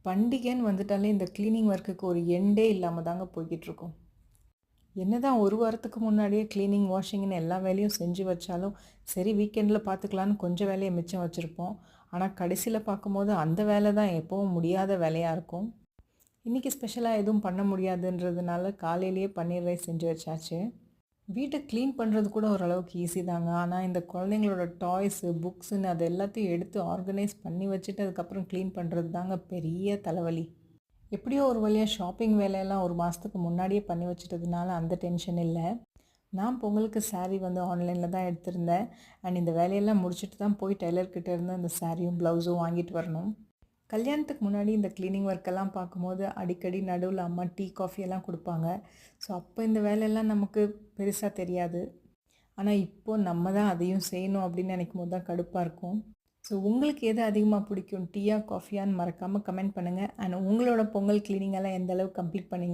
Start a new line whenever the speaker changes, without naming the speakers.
பண்டிகைன்னு வந்துட்டாலே இந்த கிளீனிங் ஒர்க்குக்கு ஒரு எண்டே இல்லாமல் தாங்க போய்கிட்டுருக்கோம். என்னதான் ஒரு வாரத்துக்கு முன்னாடியே கிளீனிங், வாஷிங்னு எல்லா வேலையும் செஞ்சு வச்சாலும், சரி வீக்கெண்டில் பார்த்துக்கலான்னு கொஞ்சம் வேலையை மிச்சம் வச்சுருப்போம். ஆனால் கடைசியில் பார்க்கும்போது அந்த வேலை தான் எப்பவும் முடியாத வேலையாக இருக்கும். இன்றைக்கி ஸ்பெஷலாக எதுவும் பண்ண முடியாதுன்றதுனால காலையிலேயே பன்னீர் ரைஸ் செஞ்சு வச்சாச்சு. வீட்டை க்ளீன் பண்ணுறது கூட ஓரளவுக்கு ஈஸி தாங்க. ஆனால் இந்த குழந்தைங்களோட டாய்ஸு, புக்ஸுன்னு அது எல்லாத்தையும் எடுத்து ஆர்கனைஸ் பண்ணி வச்சுட்டு அதுக்கப்புறம் க்ளீன் பண்ணுறது தாங்க பெரிய தலைவலி. எப்படியோ ஒரு வழியாக ஷாப்பிங் வேலையெல்லாம் ஒரு மாதத்துக்கு முன்னாடியே பண்ணி வச்சுட்டதுனால அந்த டென்ஷன் இல்லை. நான் பொங்கலுக்கு சாரீ வந்து ஆன்லைனில் தான் எடுத்திருந்தேன். அண்ட் இந்த வேலையெல்லாம் முடிச்சுட்டு தான் போய் டெய்லர்கிட்ட இருந்து அந்த சாரியும் ப்ளவுஸும் வாங்கிட்டு வரணும். கல்யாணத்துக்கு முன்னாடி இந்த க்ளீனிங் ஒர்க்கெல்லாம் பார்க்கும்போது அடிக்கடி நடுவில் அம்மா டீ, காஃபி எல்லாம் கொடுப்பாங்க. ஸோ அப்போ இந்த வேலையெல்லாம் நமக்கு பெருசாக தெரியாது. ஆனால் இப்போது நம்ம தான் அதையும் செய்யணும் அப்படின்னு நினைக்கும் போது தான் கடுப்பாக இருக்கும். ஸோ உங்களுக்கு எது அதிகமாக பிடிக்கும், டீயா காஃபியான்னு மறக்காமல் கமெண்ட் பண்ணுங்கள். அண்ட் உங்களோட பொங்கல் க்ளீனிங் எல்லாம் எந்த அளவுக்கு கம்ப்ளீட் பண்ணீங்க?